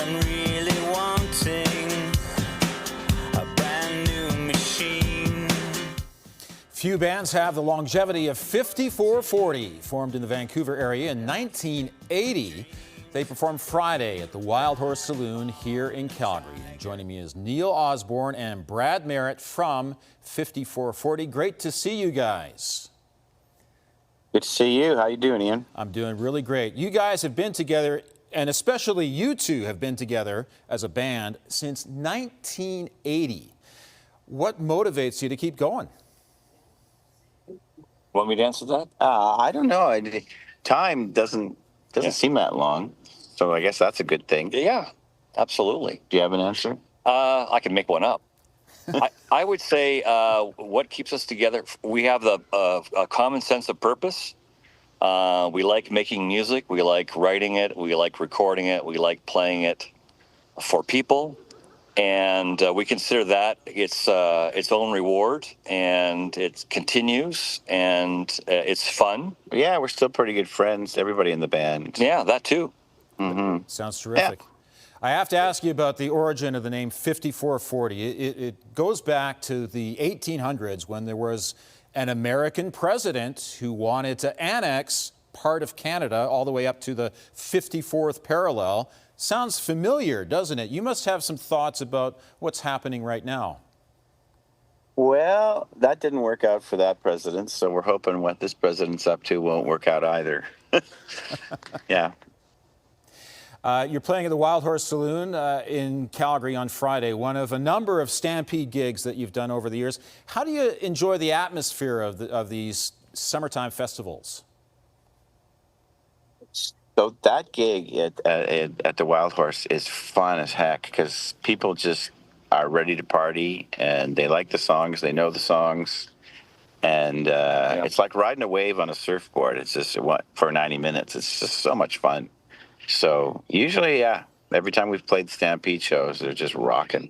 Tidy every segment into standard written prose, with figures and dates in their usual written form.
I'm really wanting a brand new machine. Few bands have the longevity of 5440. Formed in the Vancouver area in 1980, they performed Friday at the Wildhorse Saloon here in Calgary. And joining me is Neil Osborne and Brad Merritt from 5440. Great to see you guys. Good to see you. How you doing, Ian? I'm doing really great. You guys have been together, and especially you two have been together as a band since 1980. What motivates you to keep going? Want me to answer that? I don't know. Time doesn't seem that long, so I guess that's a good thing. Yeah, absolutely. Do you have an answer? I can make one up. I would say what keeps us together, we have a common sense of purpose. We like making music. We like writing it. We like recording it. We like playing it for people. And we consider that its own reward, and it continues, and it's fun. Yeah, we're still pretty good friends, everybody in the band. Yeah, that too. Mm-hmm. Sounds terrific. Yeah. I have to ask you about the origin of the name 5440. It goes back to the 1800s when there was an American president who wanted to annex part of Canada all the way up to the 54th parallel. Sounds familiar, doesn't it? You must have some thoughts about what's happening right now. Well, that didn't work out for that president, so we're hoping what this president's up to won't work out either. Yeah. You're playing at the Wildhorse Saloon in Calgary on Friday, one of a number of Stampede gigs that you've done over the years. How do you enjoy the atmosphere of these summertime festivals? So that gig at the Wildhorse is fun as heck because people just are ready to party and they like the songs, they know the songs, and it's like riding a wave on a surfboard. It's just for 90 minutes. It's just so much fun. So usually, yeah, every time we've played Stampede shows, they're just rocking.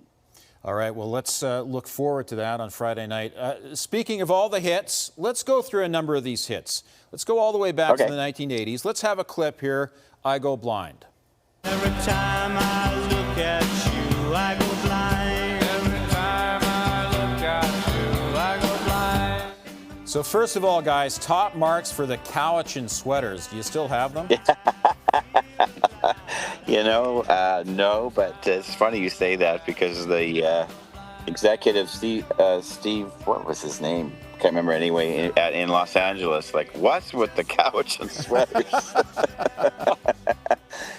All right, well, let's look forward to that on Friday night. Speaking of all the hits, let's go through a number of these hits. Let's go all the way back to the 1980s. Let's have a clip here, I Go Blind. Every time I look at you, I go blind. Every time I look at you, I go blind. So first of all, guys, top marks for the Cowichan sweaters. Do you still have them? You know, no, but it's funny you say that because the executive, Steve, what was his name? Can't remember anyway, in Los Angeles, like, what's with the Cowichan sweaters?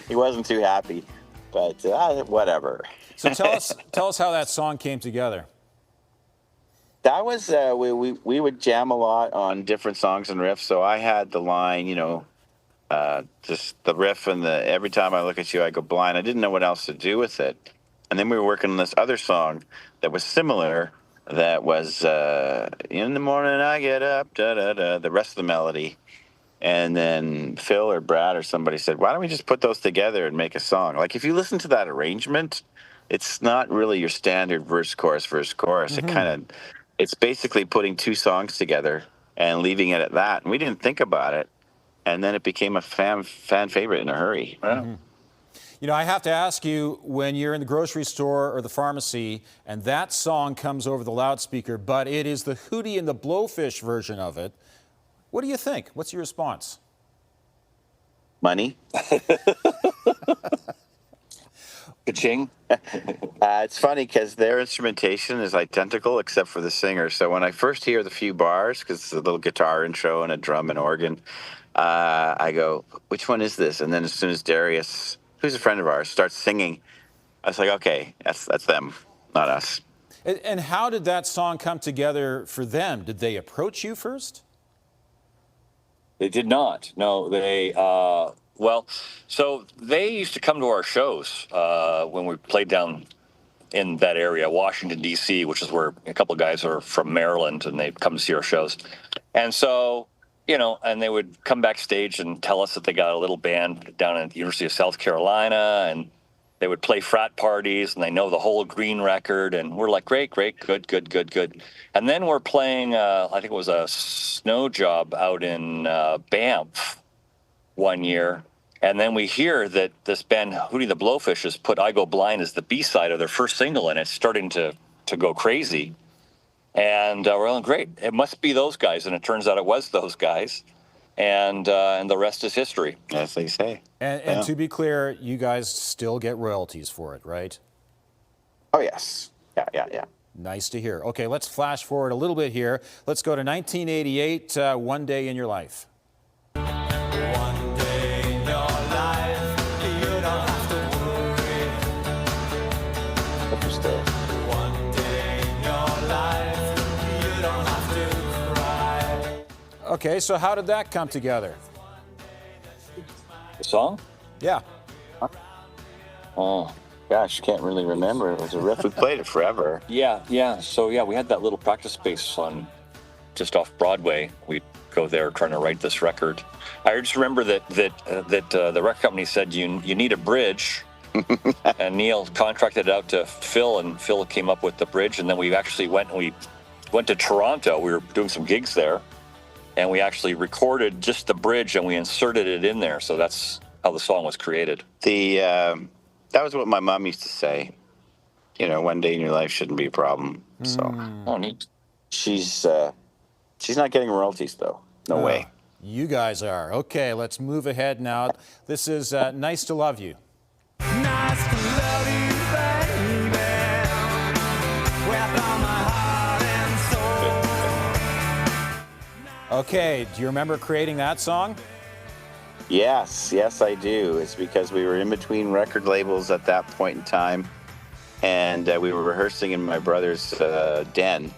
He wasn't too happy, but whatever. So tell us how that song came together. That was, we would jam a lot on different songs and riffs, so I had the line, you know, just the riff and the every time I look at you, I go blind. I didn't know what else to do with it. And then we were working on this other song that was similar, that was in the morning I get up, da-da-da, the rest of the melody. And then Phil or Brad or somebody said, why don't we just put those together and make a song? Like if you listen to that arrangement, it's not really your standard verse, chorus. Mm-hmm. It's basically putting two songs together and leaving it at that. And we didn't think about it. And then it became a fan favorite in a hurry. Mm-hmm. You know, I have to ask you, when you're in the grocery store or the pharmacy and that song comes over the loudspeaker, but it is the Hootie and the Blowfish version of it, what do you think? What's your response? Money. Ka-ching. It's funny because their instrumentation is identical except for the singer. So when I first hear the few bars, because it's a little guitar intro and a drum and organ, I go, which one is this? And then as soon as Darius, who's a friend of ours, starts singing, I was like, okay, that's them, not us. And how did that song come together for them? Did they approach you first? They did not. No, they, so they used to come to our shows when we played down in that area, Washington, D.C., which is where a couple of guys are from Maryland, and they'd come to see our shows. And so, you know, and they would come backstage and tell us that they got a little band down at the University of South Carolina, and they would play frat parties, and they know the whole Green record, and we're like, great, good. And then we're playing, I think it was a snow job out in Banff one year, And then we hear that this band, Hootie the Blowfish, has put I Go Blind as the B-side of their first single, and it's starting to go crazy. And we're like, great, it must be those guys. And it turns out it was those guys. And the rest is history. As they say. And to be clear, you guys still get royalties for it, right? Oh, yes. Yeah. Nice to hear. Okay, let's flash forward a little bit here. Let's go to 1988, One Day in Your Life. One day in your life, you don't have to worry. One day in your life, you don't have to cry. Okay, so how did that come together? The song? Yeah. Oh, gosh, can't really remember. It was a riff. We played it forever. Yeah. So, we had that little practice space on just off Broadway. We'd go there trying to write this record. I just remember that the record company said you need a bridge, and Neil contracted it out to Phil, and Phil came up with the bridge. And then we actually went to Toronto. We were doing some gigs there, and we actually recorded just the bridge and we inserted it in there. So that's how the song was created. That was what my mom used to say. You know, one day in your life shouldn't be a problem. So, Oh, neat. she's not getting royalties though. No way. You guys are. Okay, let's move ahead now. This is Nice to Love You. Nice to love you, baby, with all my heart and soul. Okay, do you remember creating that song? Yes, I do. It's because we were in between record labels at that point in time, and we were rehearsing in my brother's den,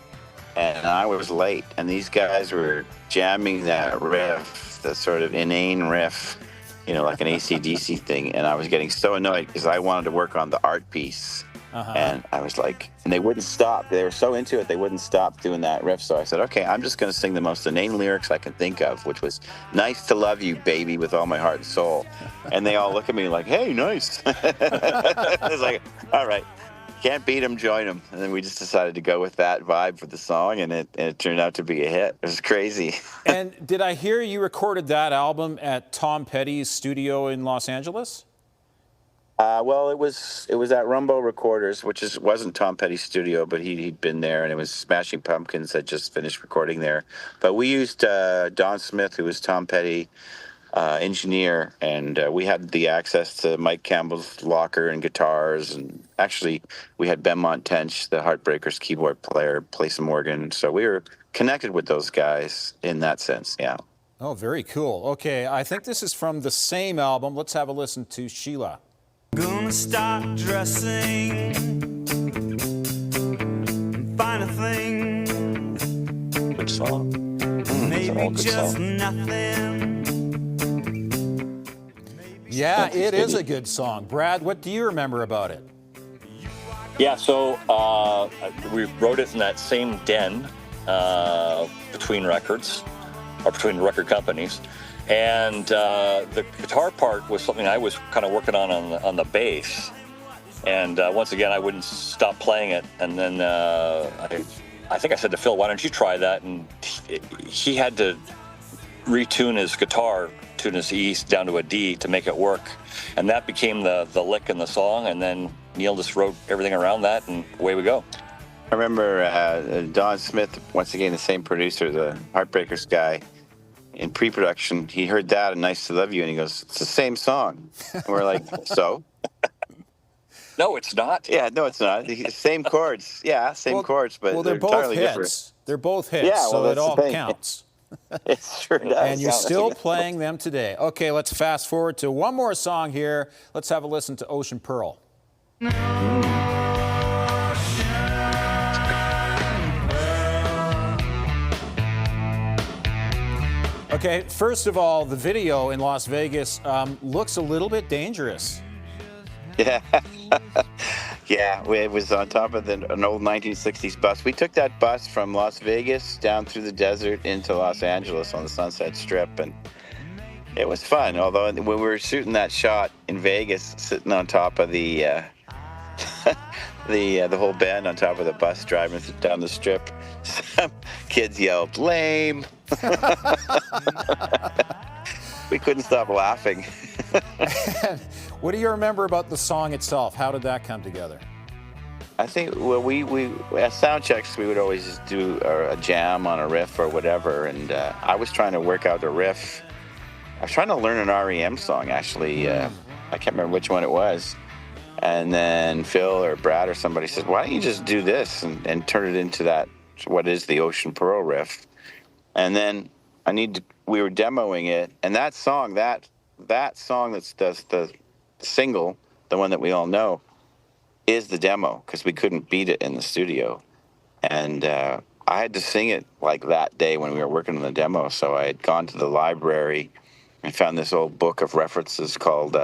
and I was late, and these guys were jamming that riff, the sort of inane riff, you know, like an AC/DC thing, and I was getting so annoyed because I wanted to work on the art piece. And I was like, and they wouldn't stop. They were so into it, they wouldn't stop doing that riff. So I said, okay, I'm just going to sing the most inane lyrics I can think of, which was nice to love you, baby, with all my heart and soul. And they all look at me like, hey, nice. I was like, all right, can't beat them, join them. And then we just decided to go with that vibe for the song, and it turned out to be a hit. It was crazy. And did I hear you recorded that album at Tom Petty's studio in Los Angeles? Well, it was at Rumbo Recorders, which wasn't Tom Petty's studio, but he'd been there, and it was Smashing Pumpkins that just finished recording there. But we used Don Smith, who was Tom Petty engineer, and we had the access to Mike Campbell's locker and guitars, and actually we had Benmont Tench, the Heartbreakers keyboard player, play some organ. So we were connected with those guys in that sense, yeah. Oh, very cool. Okay, I think this is from the same album. Let's have a listen to Sheila. Gonna start dressing, find a thing, Good song. maybe just nothing. Yeah, it is a good song. Brad, what do you remember about it? Yeah, so we wrote it in that same den between records, or between record companies. And the guitar part was something I was kind of working on the bass. And once again, I wouldn't stop playing it. And then I think I said to Phil, why don't you try that? And he had to retune his guitar, tune his E down to a D to make it work. And that became the lick in the song. And then Neil just wrote everything around that, and away we go. I remember Don Smith, once again, the same producer, the Heartbreakers guy, in pre-production, he heard that and Nice to Love You, and he goes, it's the same song. And we're like, so? No, it's not. Yeah, no, it's not. Same chords. Yeah, same chords, but well, they're both entirely hits. different. They're both hits, Yeah, well, so it that's the all thing. counts. It sure does. And you're Yeah, still that's playing them today. Okay, let's fast forward to one more song here. Let's have a listen to Ocean Pearl. Okay, first of all, the video in Las Vegas looks a little bit dangerous. Yeah. Yeah, it was on top of an old 1960s bus. We took that bus from Las Vegas down through the desert into Los Angeles on the Sunset Strip, and it was fun. Although when we were shooting that shot in Vegas, sitting on top of the the whole band on top of the bus driving down the strip, some kids yelled, lame. we couldn't stop laughing. What do you remember about the song itself? How did that come together? I think, well, we at sound checks, we would always just do a jam on a riff or whatever. And I was trying to work out a riff. I was trying to learn an REM song, actually. I can't remember which one it was. And then Phil or Brad or somebody said, why don't you just do this and turn it into that, what is the Ocean Pearl riff? And then we were demoing it. And that song, that song that's the single, the one that we all know, is the demo, because we couldn't beat it in the studio. And I had to sing it like that day when we were working on the demo. So I had gone to the library and found this old book of references called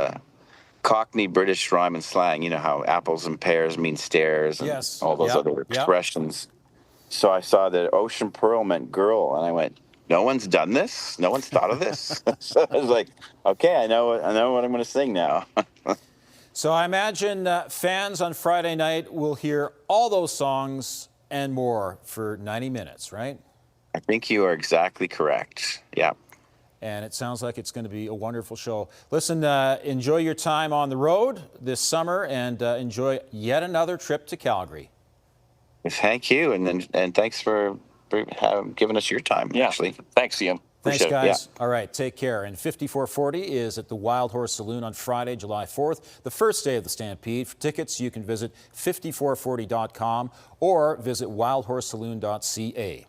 Cockney British Rhyme and Slang. You know how apples and pears mean stairs and Yes. all those other expressions. So I saw that Ocean Pearl meant girl, and I went, no one's done this? No one's thought of this? So I was like, okay, I know what I'm going to sing now. So I imagine fans on Friday night will hear all those songs and more for 90 minutes, right? I think you are exactly correct. Yeah. And it sounds like it's going to be a wonderful show. Listen, enjoy your time on the road this summer, and enjoy yet another trip to Calgary. Thank you, and thanks for giving us your time, actually. Thanks, Ian. Thanks, Appreciate it. guys. All right, take care. And 5440 is at the Wildhorse Saloon on Friday, July 4th, the first day of the Stampede. For tickets, you can visit 5440.com or visit wildhorsesaloon.ca.